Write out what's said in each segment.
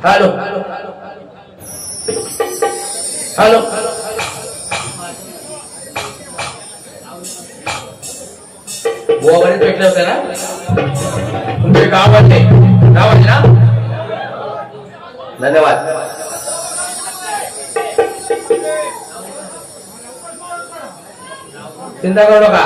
Hello hello गोवामध्ये भेटले होते ना तुमचे गावाचे ना धन्यवाद चिंता करू नका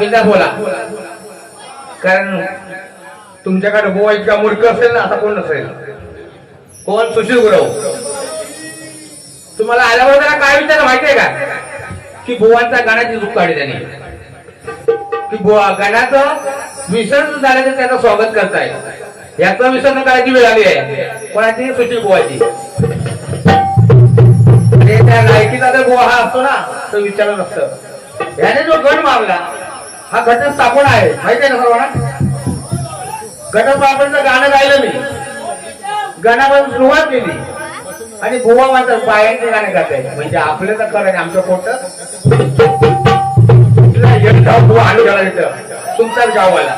बिंदास बोला, कारण तुमच्याकडे बुवा इतका मूर्ख असेल ना आता कोण नसेल. कोण? सुशील गुरव. तुम्हाला आल्यावर त्याला काय विचारलं माहितीये का? की बुवांचा गाण्याची चूक काढली त्याने, की बुवा गाण्याचं विसर्जन झालं तर त्याचं स्वागत करताय. याचं विसर्जन करायची वेळ आली आहे. कोणाची? सुशील बुवाची. त्या गायकीचा जर बुवा हा असतो ना तर विचारलं नसतं. याने जो गण मारला हा घटस्थापना आहे, माहिती आहे ना सर्वांना? घटस्थापनेचं गाणं गायलं मी, गाण्यापासून सुरुवात केली आणि बुवा म्हणतात बायांचे गाणे गाताय. म्हणजे आपलं तर खरं आमचं पोट बुवा आणू घाला तिथं तुमच्याच गावाला,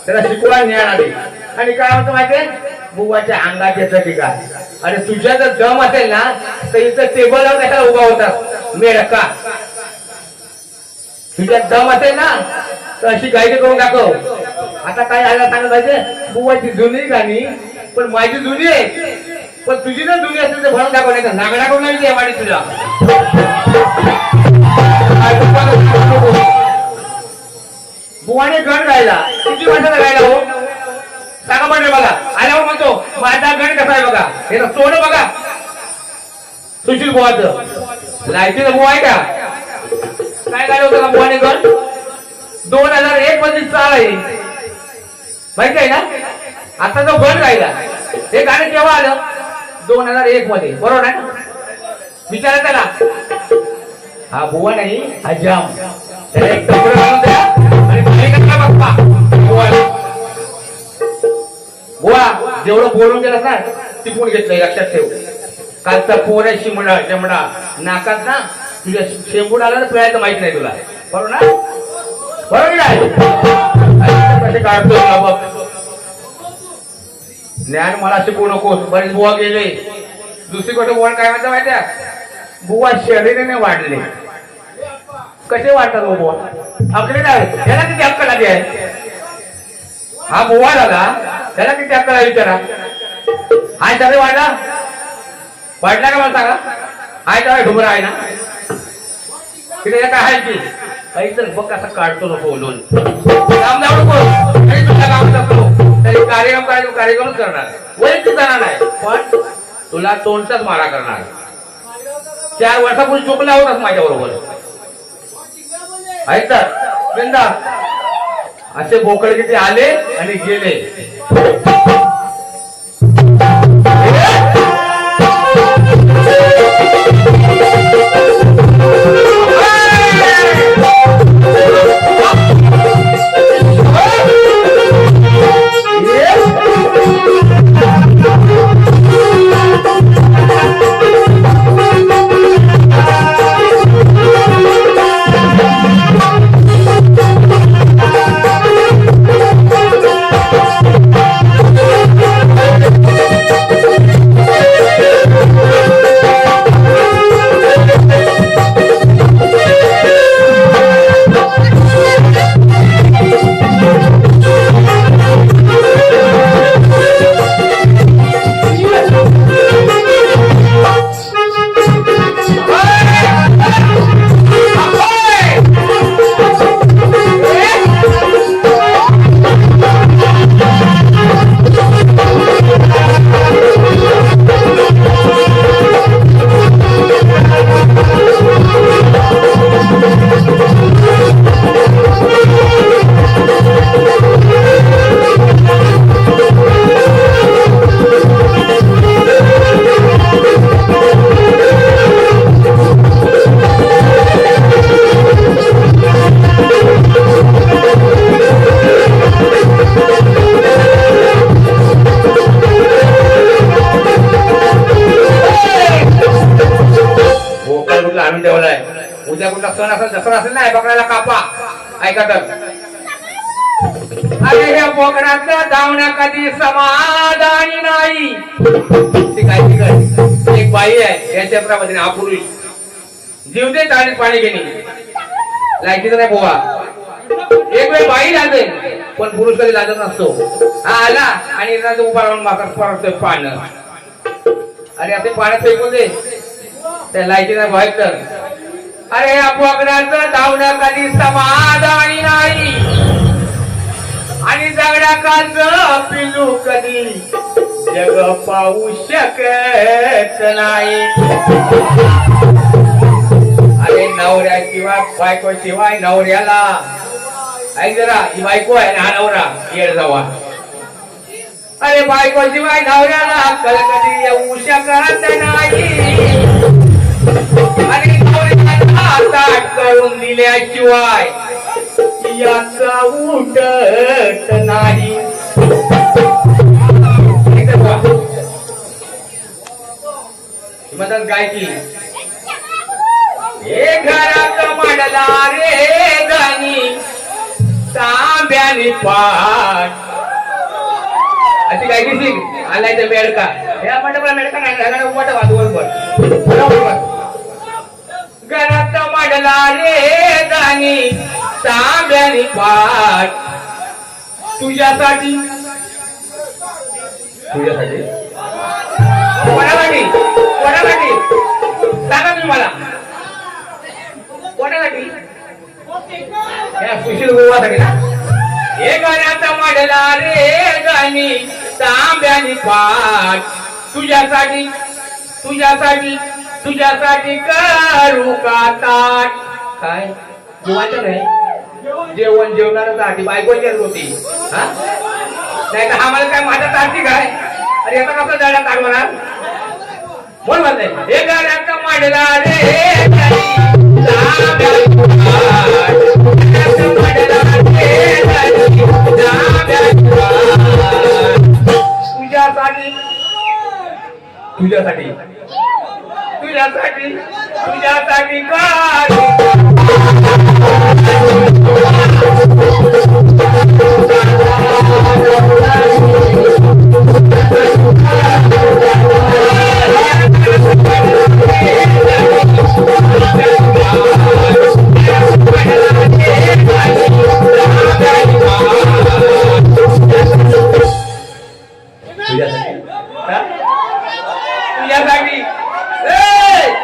त्याला शिकवा ज्ञान आली. आणि काय होतं माहितीये? बुवाच्या अंगात येतं की काय? अरे तुझ्या जर दम असेल ना तर इथं टेबलवर कशाला उभा होतात मेढका? तुझ्यात दम असेल ना तर अशी गायकी करून दाखव. आता काय झालं सांगत पाहिजे? बुवाची जुनी गाणी पण माझी जुनी आहे, पण तुझी जर जुनी असेल तर म्हणून दाखव, नाही तर नागडा करून नाही वाडी तुझ्या. बुवाने गण गायला, किती वर्षाचा गायला हो सांगा म्हणजे बघा. आल्यावर म्हणतो माझा गण कसा आहे बघा, हे सोनं बघा. सुशील बुवाचं लायकीचा बुवा आहे का? काय गायलं होतं का बुवाने गण? 2001 मध्ये चाल आहे, माहिती आहे ना? आता जो गण गायला हे गाणं केव्हा आलं? 2001 मध्ये, बरोबर आहे ना? विचारा त्याला. हा बुवा नाही, हजाम. त्याला एक टोकरं घालून द्या आणि बाप्पा बुवा जेवढं बोलून गेलं ना टिपून घेतलंय, लक्षात ठेव. कालचा पोर आहे शिमडा चमडा नाकात ना तुझ्या शेंबूड आला तर पिळायचं माहित नाही तुला, बरोबर ना? बरोबर आहे. कसे काढतो बघ, ज्ञान मला शिकवू नकोस. बरेच बुवा गेले. दुसरी गोष्ट बुवा काय म्हणता माहिती आहे? बुवा शरीराने वाढले. कसे वाटतात बुवा? आपले काय याला किती अक्कल आली आहे? हा बुवा झाला त्याला किती अक्कल आहे विचारा. हाय त्याने वाढला वाढला का मला सांगा? हाय त्याला ढुबरा आहे ना तिथे काय आहे की काही तर बघ कसं काढतो नको बोलून काम जाऊ नको. तुला काम करतो तरी कार्यक्रम करायचं कार्यक्रमच करणार, वैयक्तिक जाणार नाही, पण तुला तोंडचाच मारा करणार. 4 वर्षापूर्वी चुकला होतास माझ्या बरोबर ऐकतात बिंदा. असे बोकड किती आले आणि गेले. उद्या कुठला सण असेल दसरा असेल नाही बकऱ्याला कापा. ऐका तर अरे ह्या बोकडाचं धावण्या कधी समाधानी नाही. ती काय एक बाई आहे या क्षेत्रामध्ये अपुरुष जीव दे चाळीत पाणी घेणे लायकीचं नाही बोवा. एक वेळ बाई लाजते पण पुरुष कधी लाजत नसतो. हा आला आणि उभा राहून माका परतोय पानं. अरे असे पाण्यात फेकून दे त्या लायकीचा बाहेर तर अरे या बोकडाचं धावणं कधी समाधानी नाही आणि जगडाकाचं पिलू कधी जग पाहू शकत नाही. अरे नवऱ्याशिवाय बायको शिवाय नवऱ्याला ऐक जरा ही बायको आहे ना हा नवरा येड जावा. अरे बायको शिवाय नवऱ्याला अक्कल कधी येऊ शकत नाही आणि नवऱ्याला हातात करून दिल्याशिवाय याचा उठत नाही. म्हणतात काय की हे घरात मांडला रे गाणी तांब्याने पाठ अशी काय की आलाय तर मेडका या मंडपाला मेडका नाही मोठा बरोबर. घरात मांडला रे गाणी तांब्याने पाठ तुझ्यासाठी तुझ्यासाठी कोणासाठी कोणासाठी सांगा तुम्ही मला कोणासाठी सुशील गोवासाठी ना. हे गाण्याचा मांडला रे गाणी तांब्याने पाठ तुझ्यासाठी तुझ्यासाठी तुझ्यासाठी करू का ताट. काय जेवायचं नाही जेवण जेवणासाठी बायको जेवत होती हा नाही तर आम्हाला काय माझ्या तारती काय अरे आता आपला जायला काढवणार बोल म्हणते. हे गाण्याचा मांडला रे तुझ्यासाठी तुझ्यासाठी तुझ्यासाठी तुझ्यासाठी काय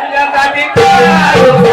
तुझ्यासाठी तुझ्यासाठी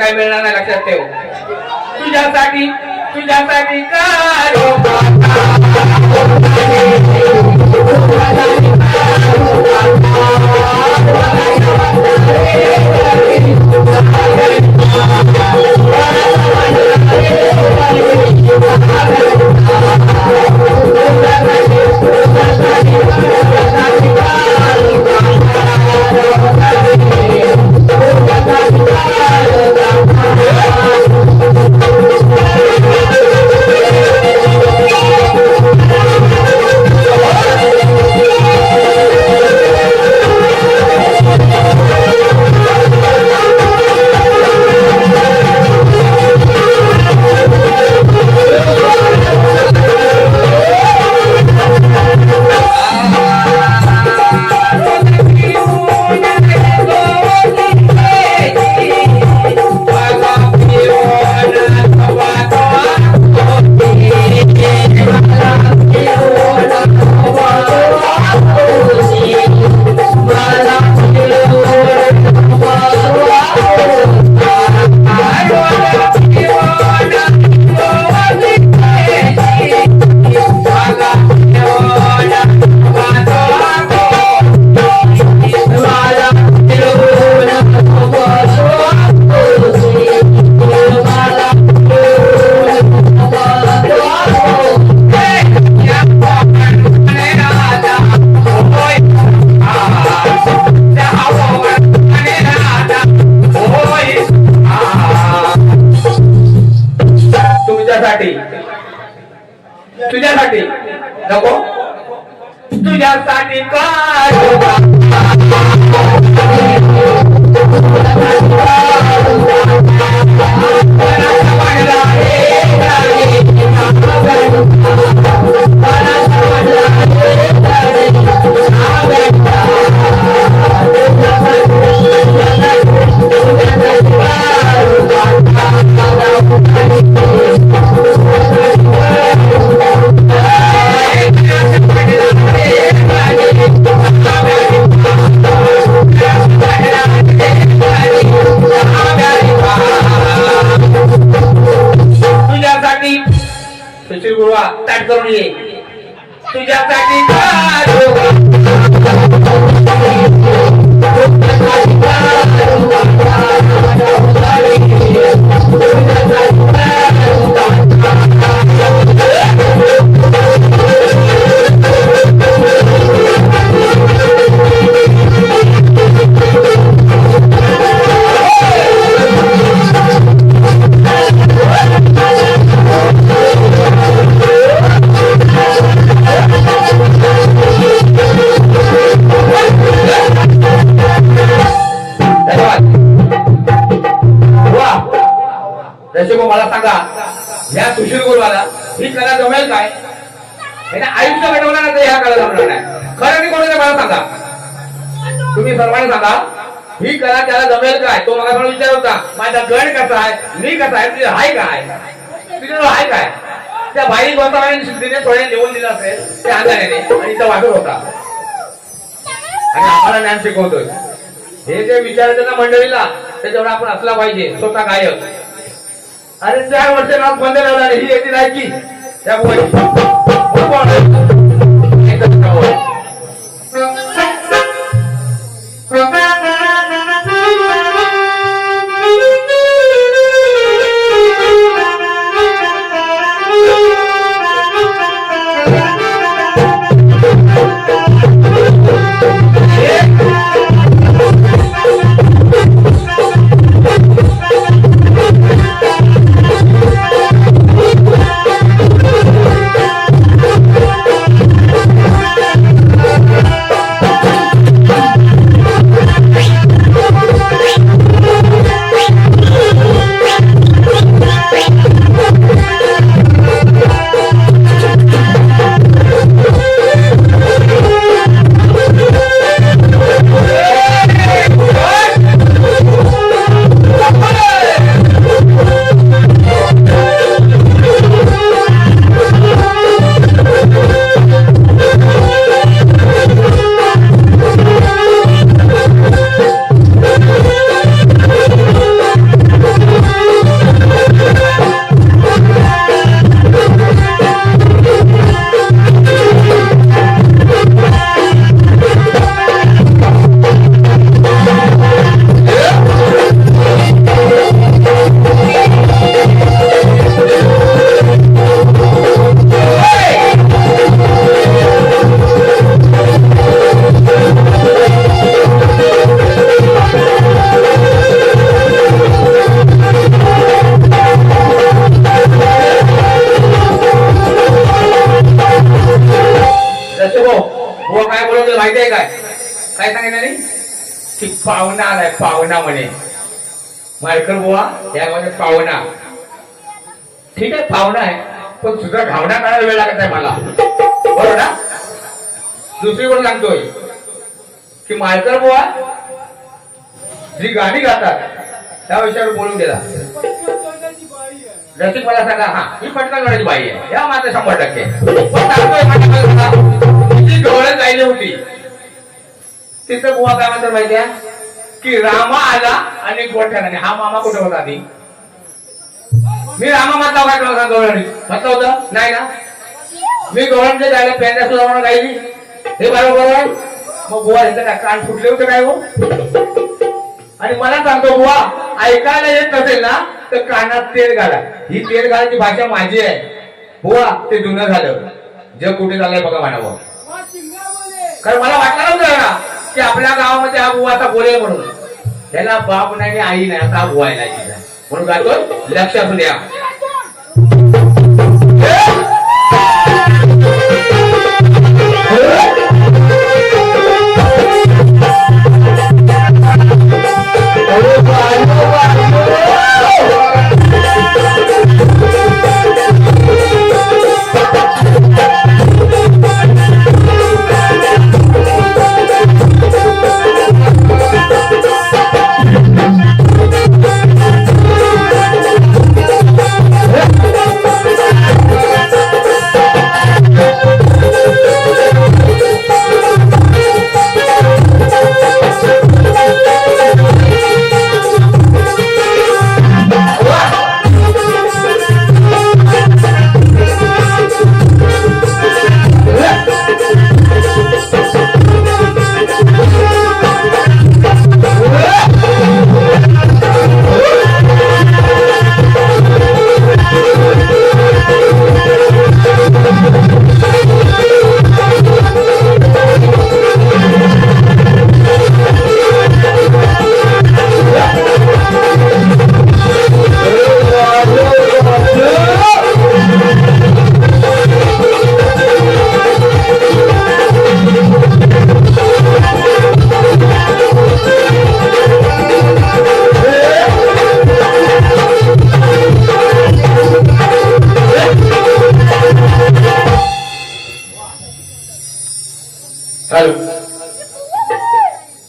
काय मिळणार नाही, लक्षात ठेव. तुझ्यासाठी तुझ्यासाठी तुझ्यासाठी नको तुझ्यासाठी काय ताट करून ये तुझ्यासाठी मला सांगा, या सुशील गुरुवाला ही कला जमेल काय? आयुष्य घडवणार नाही, ह्या कला जमणार नाही. खरं की कोणी मला सांगा, तुम्ही सर्वांनी सांगा, ही कला त्याला जमेल काय? तो मला म्हणून विचार होता, माझा गड कसा आहे, मी कसा आहे, तुझं हाय काय, तुझं हाय काय? त्या बाई गोसाव्याने थोडे देऊन दिलं असेल त्या अंधाराने, आणि इथं वाटत होता आणि आम्हाला ज्ञान शिकवतोय. हे जे विचारायचं ना मंडळीला, त्याच्यावर आपण असला पाहिजे स्वतः गायक. अरे 4 वर्ष नाव बंद लावला ही येते राहायची त्या तसं भाऊ बुवा काय बोलवलं माहिती आहे काय काय सांगितलं नाही की पाहुणा आलाय पाहुणा म्हणे मायकर बुवा यामध्ये पाहुणा ठीक आहे पाहुणा आहे पण तुझा घावणा काढायला वेळ लागत आहे मला बरोबर ना दुसरी गोष्ट सांगतोय की मायकर बुवा जी गाणी गातात त्या विषयावर बोलून गेला रसिक मला सांगा हा ही पटकन गणाची बाई आहे या मात्र 100% पण सांगतोय जी गवळण गायली होती तिथं बुवा काय म्हणतात माहिती आहे की रामा आला आणि गोठ्याने हा मामा कुठे होता आधी मी रामा म्हटला काय तुला गवळणी म्हटलं होतं नाही ना मी गवळणचे गायला पेंड्या सुद्धा म्हणून गायली हे बरोबर आहे मग बुवा इथं काय कान फुटले होते काय हो आणि मला सांगतो बुवा ऐकायला येत नसेल ना तर कानात तेल घाला ही तेल घालायची भाषा माझी आहे बुवा ते जुनं झालं जग कुठे चाललंय बघा म्हणावं कारण मला वाटलं नव्हतं ना की आपल्या गावामध्ये हा बुवा आता बोलेल म्हणून त्याला बाप नाही आई नाही आता हा बुवा आहे म्हणून गातो लक्षात द्या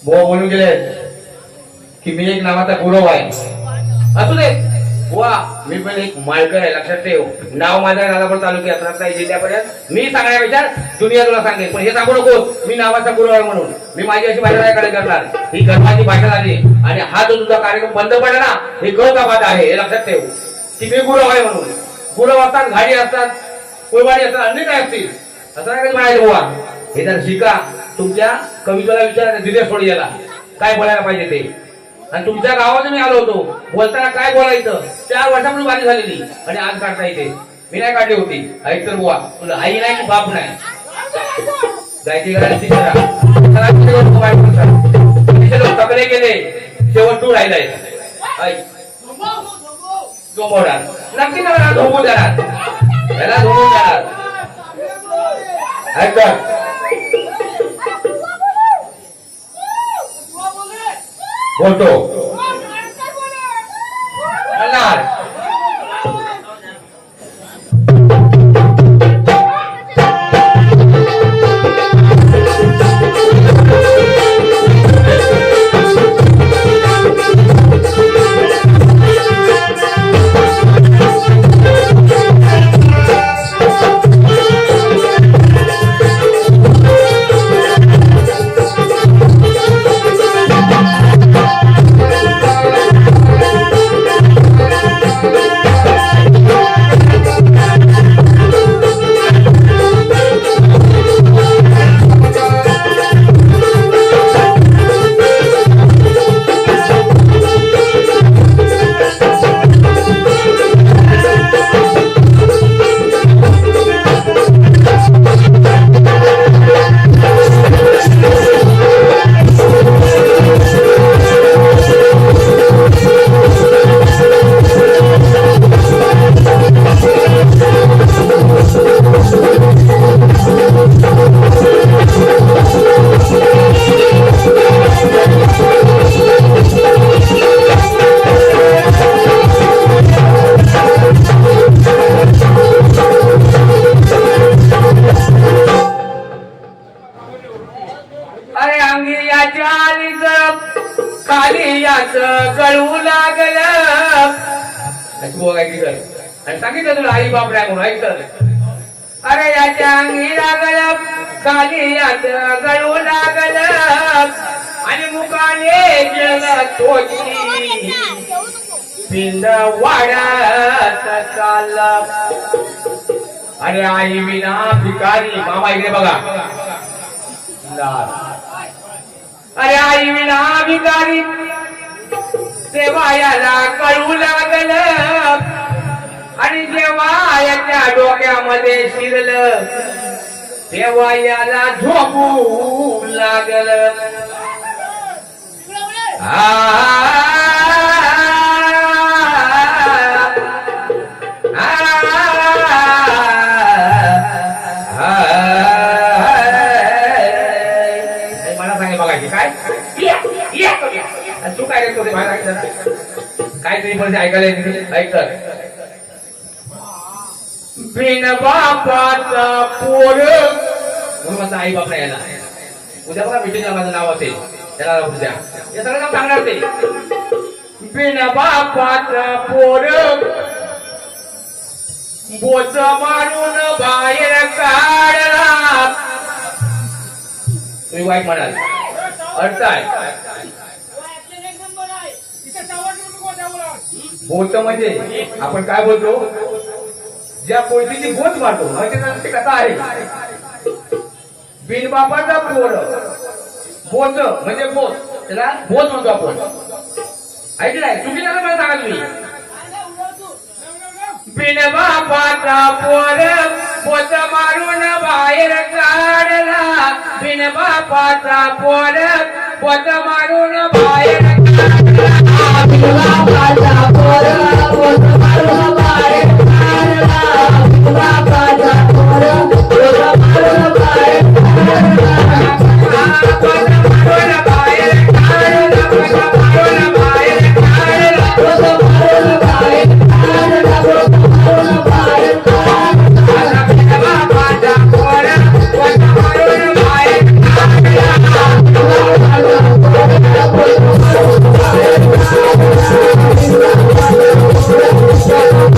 बोलून गेले की मी एक नावाचा गुरव आहे असू दे बुवा मी पण एक माळकर आहे लक्षात ठेव नाव माझ्या राजापूर तालुक्यात रत्नागिरी जिल्ह्यापर्यंत मी सांगण्यापेक्षा दुनिया तुला सांगेल पण हे सांगू नको मी नावाचा गुरु आहे म्हणून मी माझी अशी भाषा काय करणार ही गर्वाची भाषा झाली आणि हा जो तुझा कार्यक्रम बंद पडला ना हे गळकाबाद आहे हे लक्षात ठेव की मी गुरु आहे म्हणून गुरु असतात घाडी असतात कुळवाडी असतात अनेक काय असतील असं नाही म्हणायचं बुवा हे जर शिका तुमच्या कवितेला विचारा दिले सोडी याला काय बोलायला पाहिजे ते आणि तुमच्या गावात मी आलो होतो बोलताना काय बोलायचं 4 वर्षापूर्वी बाजी झालेली आणि आज काढता येते मी नाही काढली होती ऐक तर बुवा तुला आई नाही की बाप नाही गायची करायला तकले गेले शेवट तू राहिलाय ऐक झोपवणार नक्की ना झोपून जाणार याला झोपून जाणार ऐक बोलतो अंगी याच्या आलीच खाली याच गळू लागलं अशी बघायची कर आणि सांगितलं तुला आई बाप नाही म्हणून ऐकत अरे याच्या अंगी लागलं खाली याच गळू लागलं आणि मुखाने गेलं तोची पिंड वाड्यात चाललं अरे आई विना भिकारी मामा इकडे बघा अरे आई विना भिकारी तेव्हा याला कळू लागलं आणि जेव्हा याच्या डोक्यामध्ये शिरलं तेव्हा याला झोपू लागलं मला सांगे बघायची काय तू काय करतो काय तरी पण ऐकायला ऐकत बिन बापाचा पोर म्हणून माझा आई बाप यायला उद्या बघा मिटिंगला माझं नाव असेल त्याला उद्या हे सगळं नाव सांगणार ते बिन बापाचा पोर बोच मारून बाहेर काढला तुम्ही वाईट म्हणाल अर्थ आहे बोच म्हणजे आपण काय बोलतो ज्या पोळीची बोच मारतो म्हणजे कथा आहे बिनबापाचा पोर बोच म्हणजे बोच त्याला बोच म्हणतो आपण ऐकलाय चुकीला मला सांगा तुम्ही बिनबापाचा पोर बोच मारून बाहेर काढला बिनबापाचा पोर बोच मारून बाहेर काढला बिनबापाचा पोर बोच मारून बाहेर काढला बिनबापाचा पोर बोच मारून बाहेर Thank you.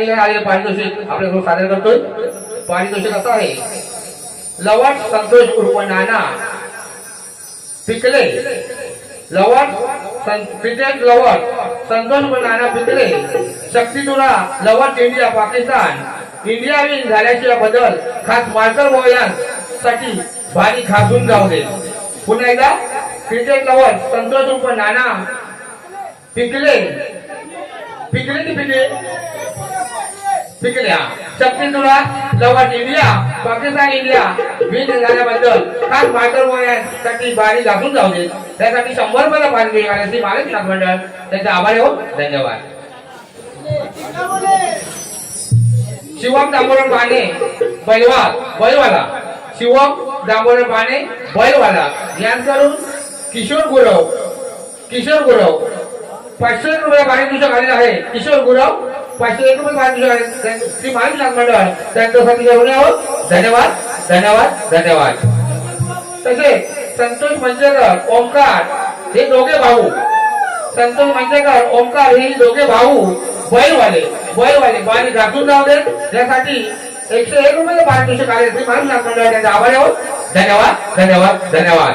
ठिकाणी आलेले पारितोषिक आपल्यासमोर सादर करतोय. पारितोषिक असं आहे. लवाट संतोष उर्फ नाना पिकले. लवाट क्रिकेट लवर संतोष उर्फ नाना पिकले. शक्ती तुला लवाट इंडिया पाकिस्तान इंडिया विन झाल्याच्या बदल खास मार्कर वयांसाठी भारी खासून जाऊ दे. पुन्हा एकदा क्रिकेट लवर संतोष उर्फ नाना पिकले. पिकले की पिकले पिकल्या. शक्ती तुला लवाट इंडिया पाकिस्तान इंडिया विन झाल्याबद्दल खास मार्कर वयांसाठी भारी घासून जाऊ दे. त्यासाठी 100 रुपयाला पाहिजे आणि ती मालक नाथ मंडळ त्यांचे आभार हो. धन्यवाद. शिवम दामोदर पाने बैलवाला शिवम दामोदर पाने बैलवाला यांच्याकडून किशोर गुरव 500 रुपये पारितोषिक आलेले आहे. किशोर गुरव 501 रुपये पारितोषिक आले. श्री मालक नाथ मंडळ त्यांच्यासाठी करून यावं. धन्यवाद धन्यवाद धन्यवाद. तसेच संतोष मंचेकर ओमकार हे दोघे भाऊ. संतोष मंचेकर ओमकार हे दोघे भाऊ बैलवाले पाणी घासून जाऊ दे. यासाठी 101 रुपये पारितोषिक आले. श्री मालक नाथ मंडळ त्यांचे आभार हो. धन्यवाद धन्यवाद धन्यवाद.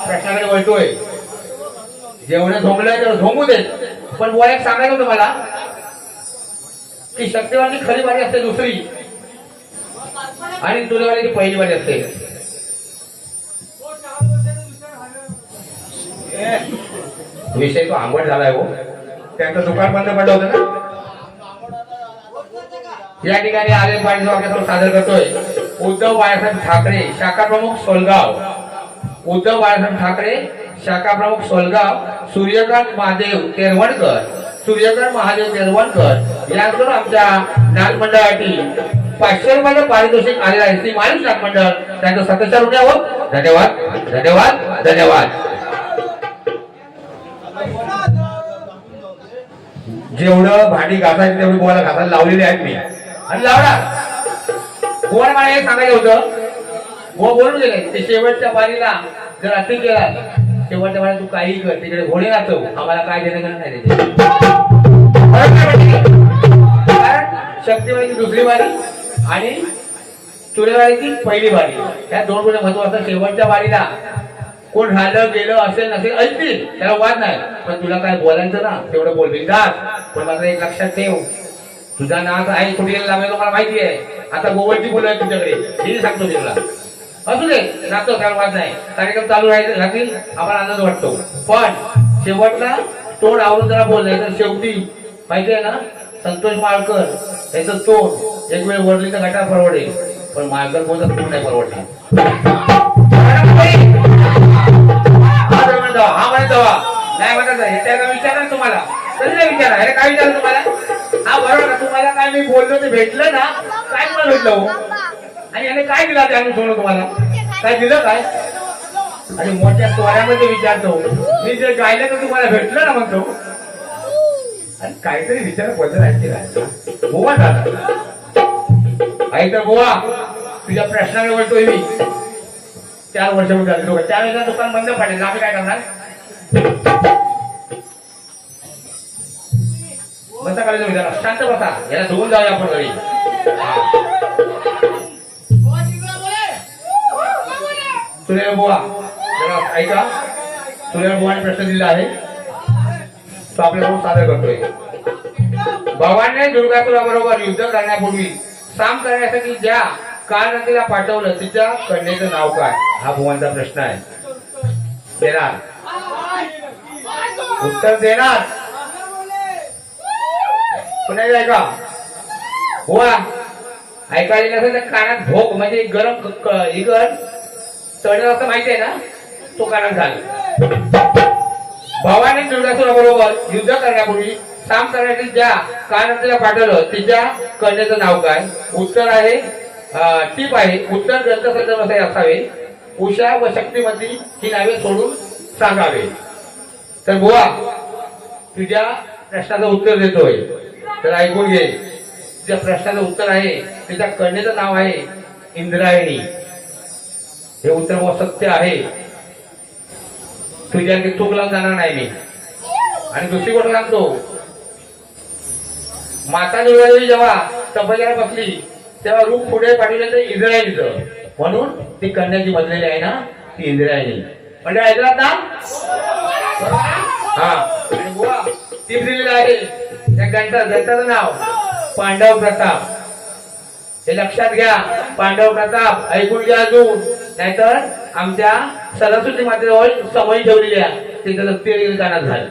प्रश्नाकडे वळतोय. जेवढे झोंबले तेवढं झोंबू देत. पण बुवा एक सांगायचं होतं मला की शक्तिवादी खरी बारी असते दुसरी आणि तुलेवाली पहिली बारी असते. विषय तो आंबट झालाय हो. त्यांचं दुकान बंद पडलं होतं ना. या ठिकाणी आले पाटील आपल्यासमोर सादर करतोय. उद्धव बाळासाहेब ठाकरे शाखा प्रमुख सोलगाव. उद्धव बाळासाहेब ठाकरे शाखा प्रमुख सोलगाव सूर्यकांत महादेव तेरवणकर यांकडून आमच्या नाथ मंडळासाठी 500 रुपयाचं पारितोषिक आलेलं आहे. ती मालिक नाथ मंडळ त्यांचं 77 रुपये हो. धन्यवाद धन्यवाद धन्यवाद. जेवढं भांडी घासायची तेवढी गोवाला घासायला लावलेली आहेत मी आणि लावणार. गोवाला मला हे सांगायचं होतं. गो बोलून गेले ते शेवटच्या बारीला जर अति केला शेवटच्या बारीला तू काही कर तिकडे घोडे नाचव आम्हाला काय देणं घेणं नाही देते. कारण शक्तिवाडीची दुसरी बारी आणि तुरेवाडीची पहिली बारी या दोन गोष्टी महत्व असतात. शेवटच्या बारीला कोण झालं गेलं असेल नसेल ऐकतील त्याला वाद नाही. पण तुला काय बोलायचं ना तेवढं बोल बिनधास्त. पण मात्र एक लक्षात ठेव तुझा नाच आहे कुठे लागेल मला माहिती आहे. आता गोवरची बोल आहे तुझ्याकडे हे सांगतो मी तुला. असू दे नाचतो त्याला वाद नाही. कार्यक्रम चालू राहतील आम्हाला आनंद वाटतो. पण शेवटला तोंड आवरून जरा बोललंय तर शेवटी माहिती आहे ना संतोष माळकर याचं तोंड एक वेळ वरली तर घटा परवडेल पण माळकर बोलत तोंड नाही परवडणार. हा म्हणत नाही म्हणत त्याला विचारा तुम्हाला तरी नाही विचारा. अरे काय विचारलं तुम्हाला. हा बरोबर ना तुम्हाला काय मी बोललो ते भेटलं ना काय मला भेटलं आणि याने काय दिला त्याने सोडून तुम्हाला काय दिलं काय. आणि मोठ्या त्वऱ्यामध्ये विचारतो मी जे गायलं तर तुम्हाला भेटलं ना म्हणतो. आणि काहीतरी विचार पद्धत आहे गोवा झाला आई तर गोवा तुझ्या प्रश्नाकडे बोलतोय मी. 4 वर्ष झाले लोक त्यावेळेला दुकान बंद पडेल आम्ही काय करणार. बसा करायचं विचारा शांत बसा याला धुवून जाऊया आपण घरी. सुरेल बुवा जरा ऐका. सुरेल बुवाने प्रश्न दिला आहे तो आपल्यासमोर सादर करतोय. भगवानने दुर्गासुराबरोबर युद्ध करण्यापूर्वी साम करण्यासाठी ज्या काळनंदीला पाठवलं तिच्या कन्येचं नाव काय हा भुवनचा प्रश्न आहे. देणार उत्तर देणार पुन्हा ऐका हुआ ऐकायला नसेल तर कानात भोग म्हणजे गरम इकड चढत असं माहिती आहे ना तो कानात झाला भावाने दुर्गासुराबरोबर युद्ध करण्यापूर्वी साम करण्यासाठी ज्या कानातल्या पाठवलं तिच्या कन्याचं नाव काय उत्तर आहे टीप आहे उत्तर ग्रंथसंच असावे उषा व शक्तिमती ही नावे सोडून सांगावे तर बुवा तुझ्या प्रश्नाचं उत्तर देतोय तर ऐकून घे तुझ्या प्रश्नाचं उत्तर आहे तिच्या कन्याचं नाव आहे इंद्रायणी हे उत्तर बुवा सत्य आहे तुझ्या चूक लावून जाणार नाही मी आणि दुसरी गोष्ट सांगतो माता दुर्गादेवी जेव्हा तपस्याला बसली तेव्हा रूप पुढे पाठवले तर इंद्रायणीचं म्हणून ती कन्याची बदलेली आहे ना ती इंद्रायणी म्हणजे ऐकलात ना हा आणि बुवा टीप दिलेलं आहे त्या ग्रंथाचं नाव पांडव प्रताप हे लक्षात घ्या पांडव प्रताप ऐकून घ्या अजून नाहीतर आमच्या सरस्वती मातेजवळ समय ठेवलेली आहे तिथं तेल गाण्यात झालं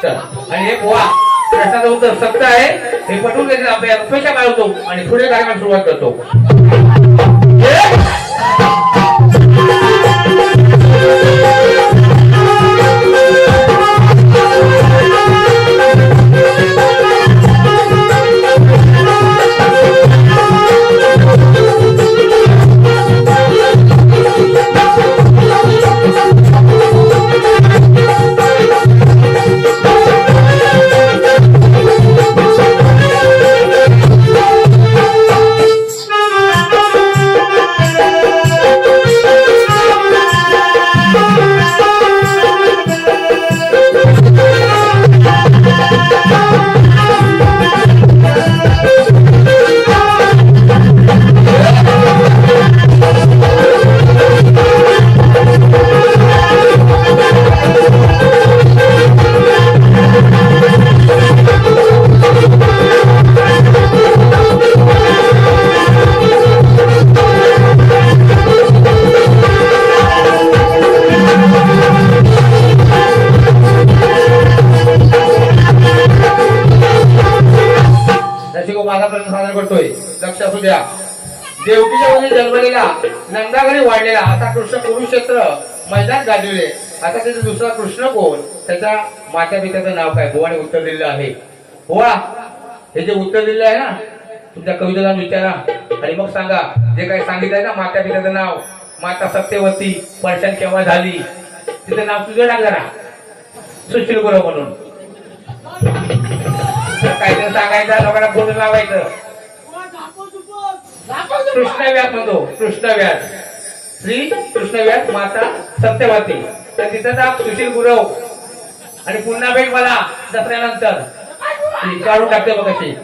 तर आणि हे बुवा प्रश्नाचं उत्तर सत्य आहे हे पटवून घेतलं आपल्या अपेक्षा बाळगतो आणि पुढे कार्यक्रम सुरुवात करतो देवकीच्या मुली जन्मलेला नंदाघरी वाढलेला आता कृष्ण कुरुक्षेत्र मैदान गाजवले आता त्याचा दुसरा कृष्ण कोण त्याच्या माता पित्याचं नाव काय बुवाने उत्तर दिलेलं आहे बुवा हे जे उत्तर दिलेलं आहे ना तुमच्या कवितेला विचारा आणि मग सांगा जे काही सांगितलंय ना माता पित्याचं नाव माता सत्यवती पर्शन केव्हा झाली तिचं नाव तुझं टाक जरा सुशील गुरु म्हणून काहीतरी सांगायचं लोकांना बोलून लावायचं कृष्णव्यास म्हणतो कृष्णव्यास श्री कृष्णव्यास माता सत्यवती तर तिथं नाव सुशील गुरव आणि पुन्हा भेट मला दसऱ्यानंतर काढून टाकते बघ कशी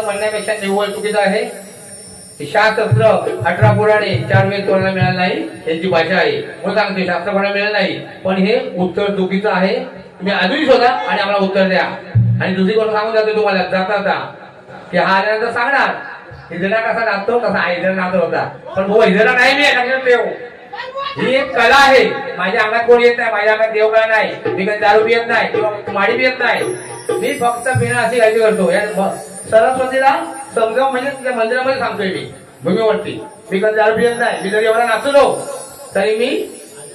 म्हणण्यापेक्षा निव्वळ चुकीचं आहे शास्त्र 18 पुराणे 4 वेद कोणाला मिळालं नाही यांची भाषा आहे म्हणून सांगते शास्त्र कोणाला मिळालं नाही पण हे उत्तर चुकीचं आहे तुम्ही अजूनही शोधा आणि आम्हाला उत्तर द्या आणि दुसरी गोष्ट सांगून जातो तुम्हाला जाता की हा आल्यानंतर सांगणार हिजडा कसा नाचतो तसा हिजडा नाचत होता पण भाऊ हिजडा नाही मी लक्षात ठेव ही एक कला आहे. माझ्या अंगात कोण येत नाही, माझ्या अंगात देवकळा नाही, मी कधी दारू पियत नाही किंवा माडी पियत नाही. मी फक्त पिणं अशी काळजी करतो. या सरस्वतीला समजावून म्हणजे त्या मंदिरामध्ये सांगतोय मी भूमीवरती. मी कधी दारू पियत नाही. मी जरी एवढा नाचलो तरी मी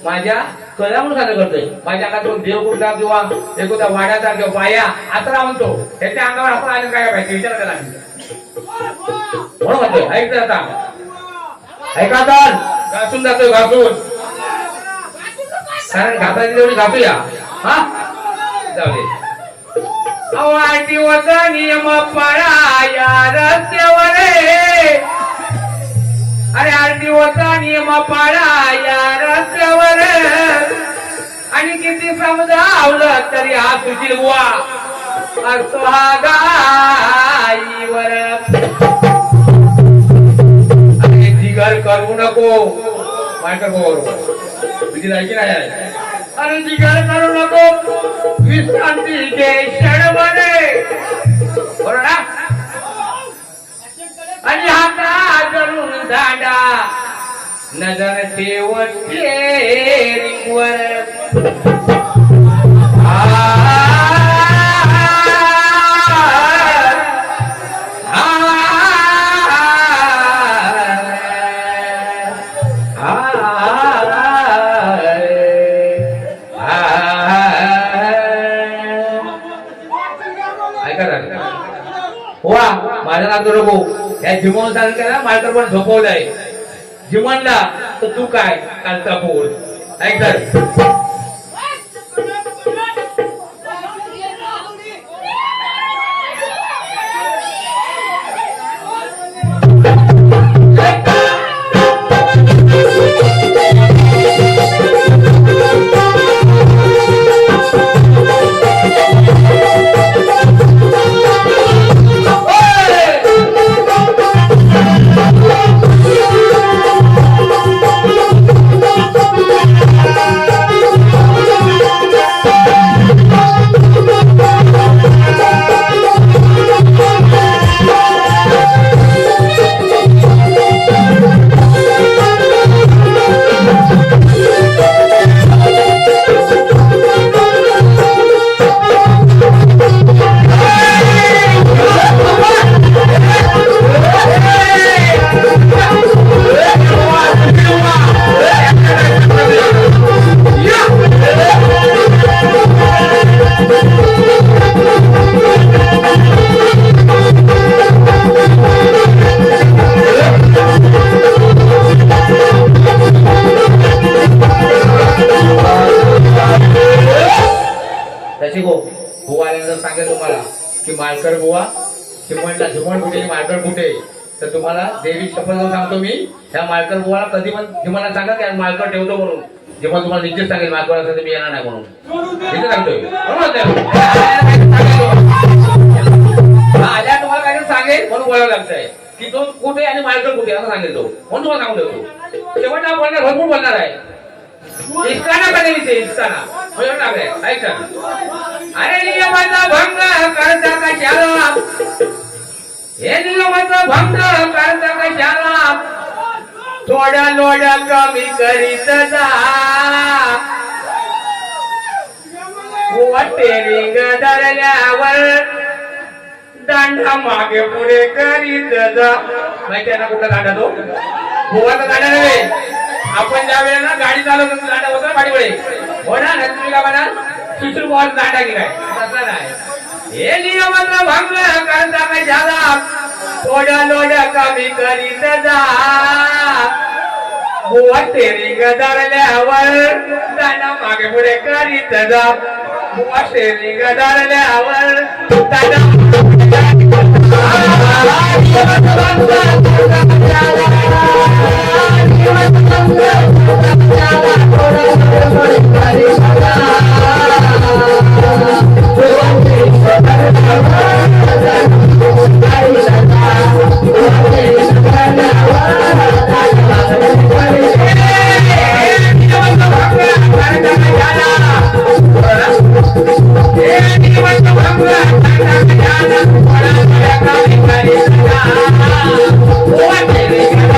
माझ्या कला म्हणून साजरा करतोय. माझ्या अंगात कोण देव कुठला किंवा एखादा वाड्याचा किंवा बाया असं म्हणतो, त्याच्या अंगावर आपण आलं काय पाहिजे विचार करा म्हणून म्हणतोय. ऐकतो आता, ऐका तर घासून जातोय, घासून कारण घासाची तेवढी घासूया. हा जाऊ दे. वाढदिवसा नियम पाळा या रस्त्यावर, अरे 8 दिवसा नियम पाळा या रस्त्यावर, आणि किती समजावलं तरी हा सुशील बुवा असतो हा गाईवर. अरे जिगर करू नको, मायकर बरोबर तुझी लायकी नाही आहे. अरे जिगर करू नको, विश्रांती घे क्षणमध्ये, बरोबर ना. आणि हाता धरून दांडा नजर ठेव स्टेरिंगवर. वा माझ्या नातो नको या जिमून सांगितलं मालकर पण झोपवलंय. जिमनला तर तू काय कालचा पोळ ऐक तर. मालकर बुवा चिमणला झुमण कुठे मालकर कुठे तर तुम्हाला देवी शपथ सांगतो मी. त्या मालकर बुवाला कधी पण जिमणला सांगा की मालकर ठेवतो म्हणून. जेव्हा तुम्हाला निश्चित सांगेल मालकर असं मी येणार नाही म्हणून सांगतोय. आल्या तुम्हाला काय सांगेल म्हणून बोलावं लागतंय की तो कुठे आणि मालकर कुठे असं सांगेल तो म्हणून तुम्हाला सांगू देतो. शेवटला बोलणार भरपूर बोलणार आहे. इस्काना का नाही इस्काना ऐका. अरे नियमाचा भंग करता कशाला, हे नियमाचा भंग करता कशाला, थोड्या लोड्या कमी करीत जा, टेरिंग धरल्यावर दांडा मागे पुढे करीत जा. माहिती आहे ना कुठला दांडा तो? गोवाचा दांडा नव्हे. आपण ज्या वेळेला गाडी चालवतो दांडा होता गाडीमुळे हो ना. तुम्ही का म्हणा सुशील बुवाचा दांडा गेलाय तसला नाही. हे नियमाचा भंग करता कशाला, थोड्या लोड्या कमी करीत जा, बुवा टेरिंग धरल्यावर दांडा मागे पुढे करीत जा, बुवा टेरिंग धरल्यावर दांडा What?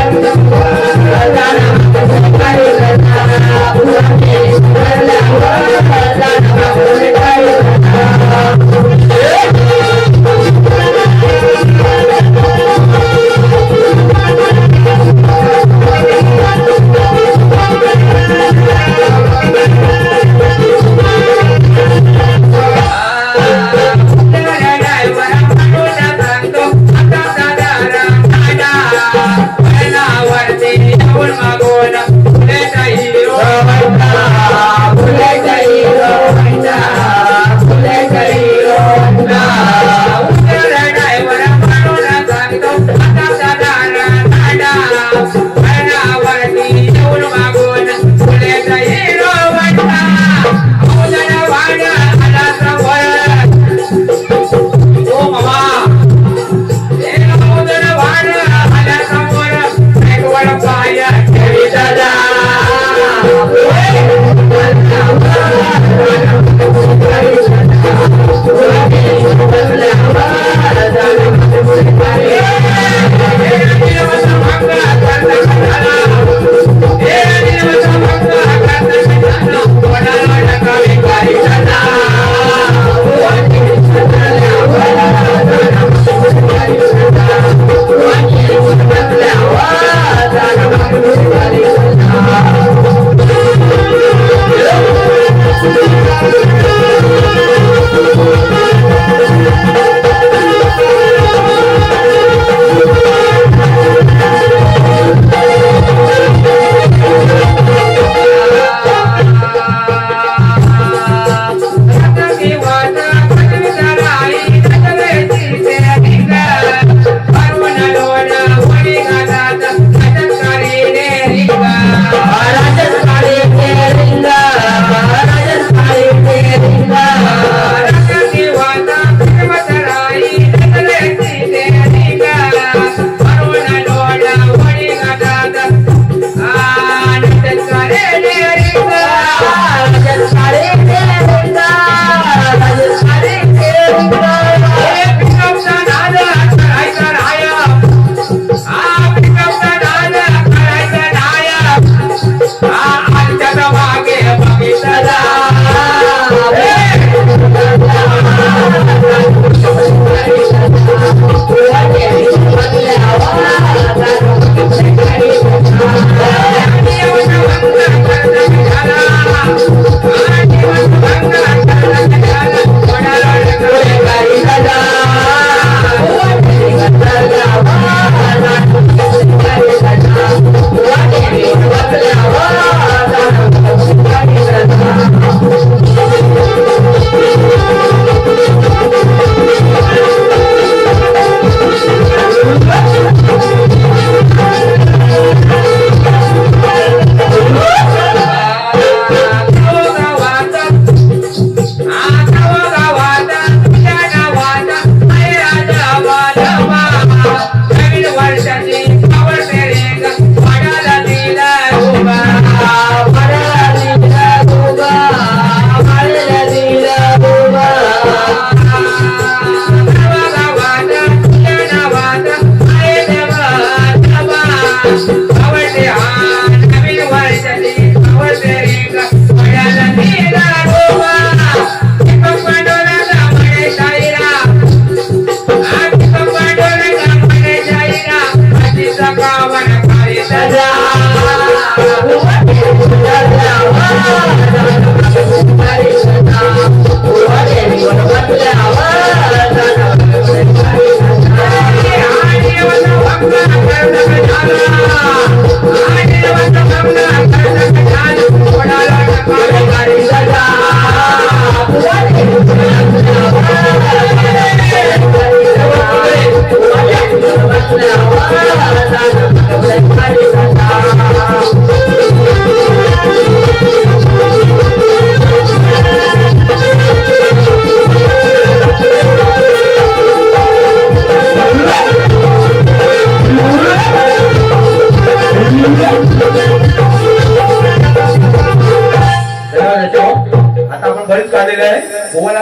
आता मागे बघितला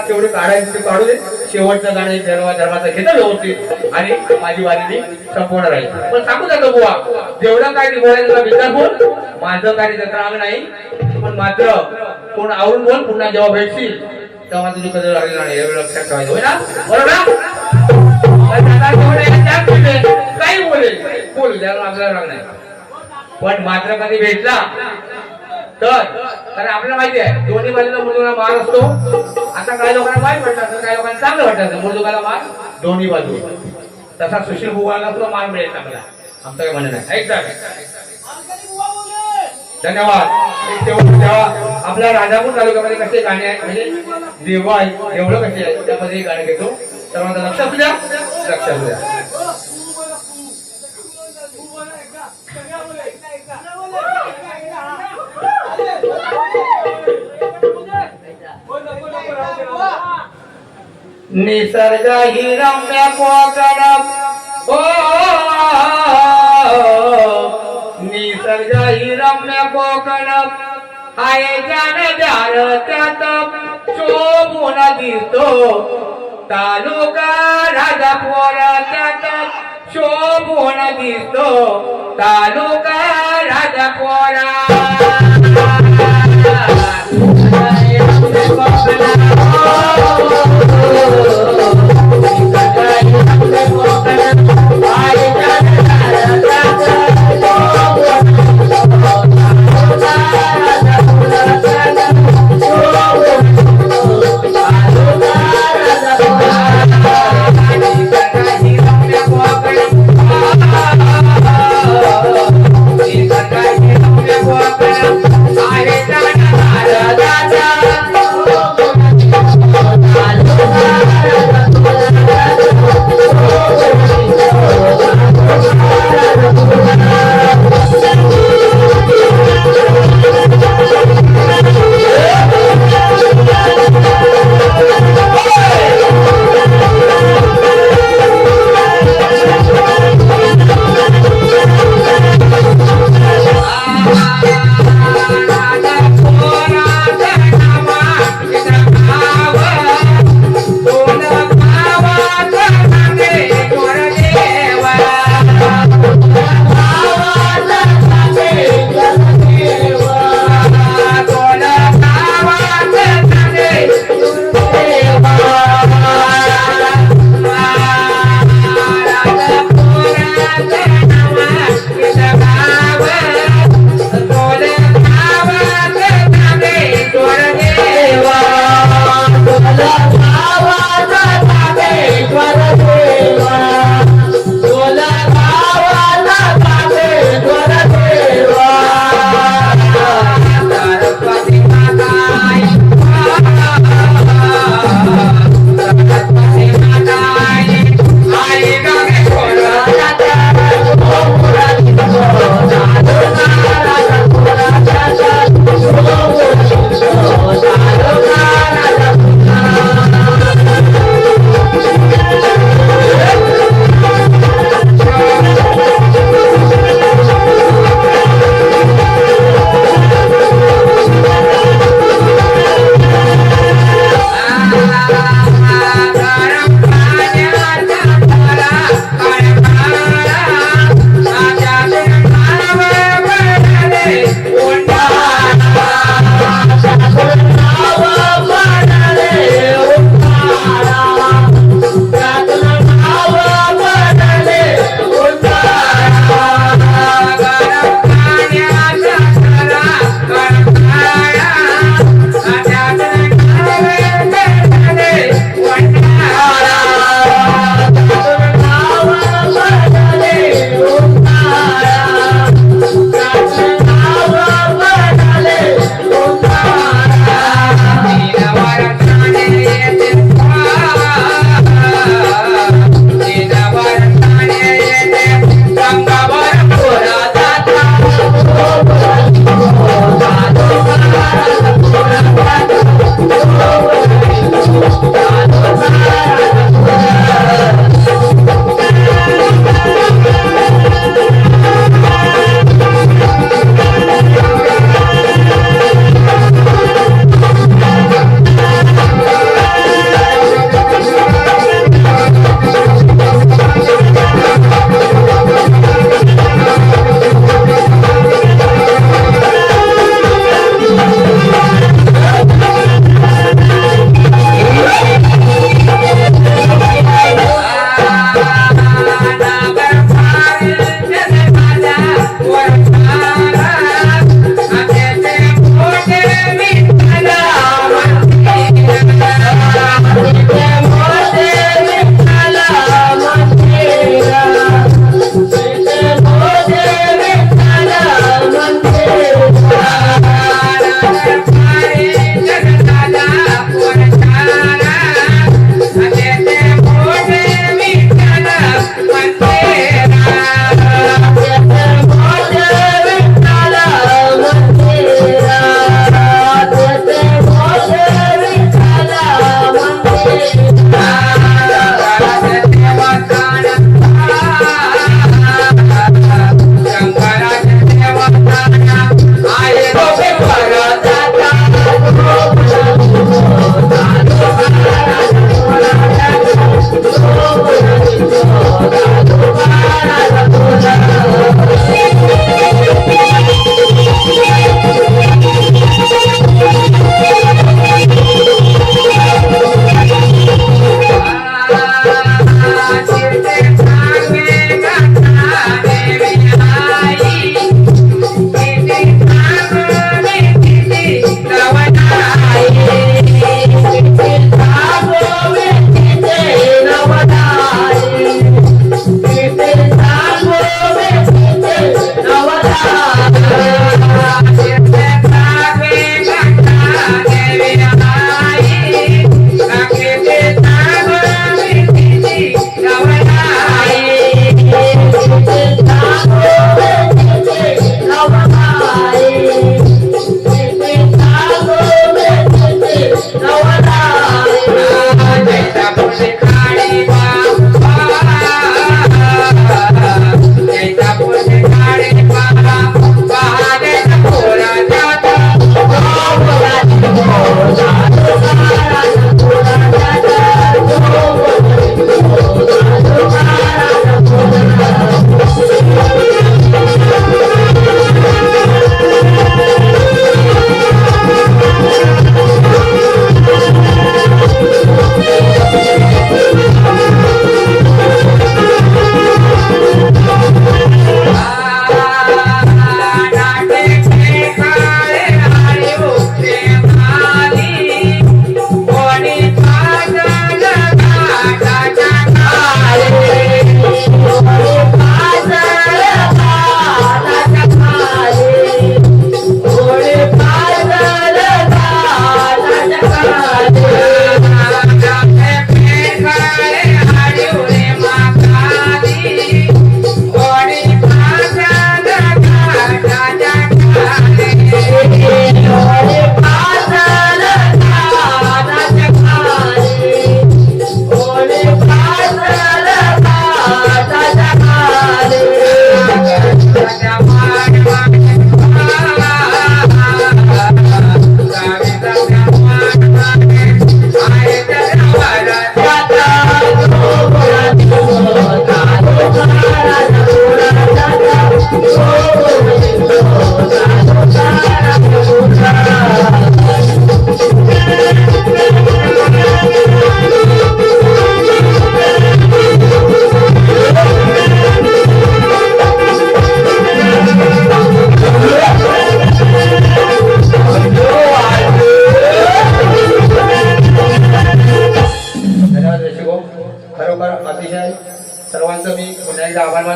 तेवढे काढायचे ते काढू दे. शेवटचं गाणं धर्माचं घेतं व्यवस्थित आणि माझी वारी संपूर्ण राहील. पण सांगू जातो बुवा जेवढं काय बोलायचं विचार बोल माझं काय त्याचं राग नाही. पण मात्र कोण आवरून बोल पुन्हा जेव्हा भेटशील तेव्हा तुझी कधी लागली नाही एवढं लक्षात ठेवायचं होय ना बरोबर काही बोलेल बोल त्याला आपल्याला राग नाही. पण मात्र कधी भेटला तर कारण आपल्याला माहिती आहे दोन्ही बाजूला मृदुला मार असतो. आता काही लोकांना वाईट वाटतं काही लोकांना चांगलं वाटतं मृदुकाला मार दोन्ही बाजू. तसा सुशील भुवाला सुद्धा मार मिळेल चांगला आमचं काही म्हणणं नाही. ऐकता धन्यवाद. तेव्हा आपल्या राजापूर तालुक्यामध्ये कसे गाणे आहेत म्हणजे देवा एवढं कसे आहे त्यामध्ये गाणे घेतो. सर्वांचं लक्ष असू द्या लक्ष असू द्या. निसर्ग ही रम्य कोकण हो निसर्ग ही रम्य कोकण हाय जान जान त्यात शोभून दिसतो तालुका राजापूर त्यात शोभून दिसतो तालुका राजापूर. I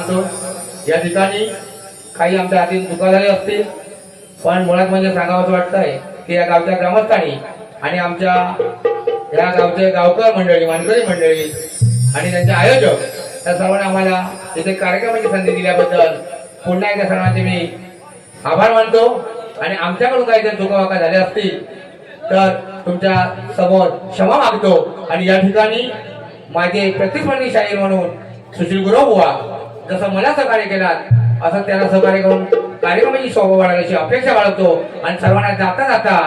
मानतो. या ठिकाणी काही आमच्या हाती चुका झाल्या असतील, पण मुळात म्हणजे सांगावं वाटतंय की या गावच्या ग्रामस्थांनी आणि आमच्या या गावचे गावकर मंडळी, मानकरी मंडळी आणि त्यांचे आयोजक त्या सर्वांनी आम्हाला इथे कार्यक्रमाची संधी दिल्याबद्दल पुन्हा एकदा सर्वांचे मी आभार मानतो. आणि आमच्याकडून काही जर चुकावाका झाल्या असतील तर तुमच्या समोर क्षमा मागतो. आणि या ठिकाणी माझे प्रतिस्पर्धी शाहीर म्हणून सुशील गुरव बुवा जसं मला सहकार्य केलात असं त्याला सहकार्य करून कार्यक्रमाची शोभा वाढवण्याची अपेक्षा बाळगतो. आणि सर्वांना जाता जाता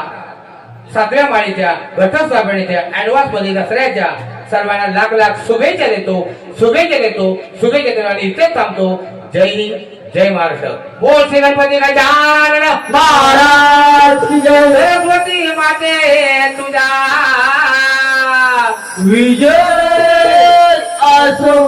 7व्या माळीच्या घटस्थापनेच्या ऍडव्हान्स मध्ये दसऱ्याच्या सर्वांना लाख लाख शुभेच्छा देतो. आणि इथेच थांबतो. जय हिंद, जय महाराष्ट्र. बोल श्री गणपती गजानन महाराज की जय. सरस्वती माते तुझा विजय असो.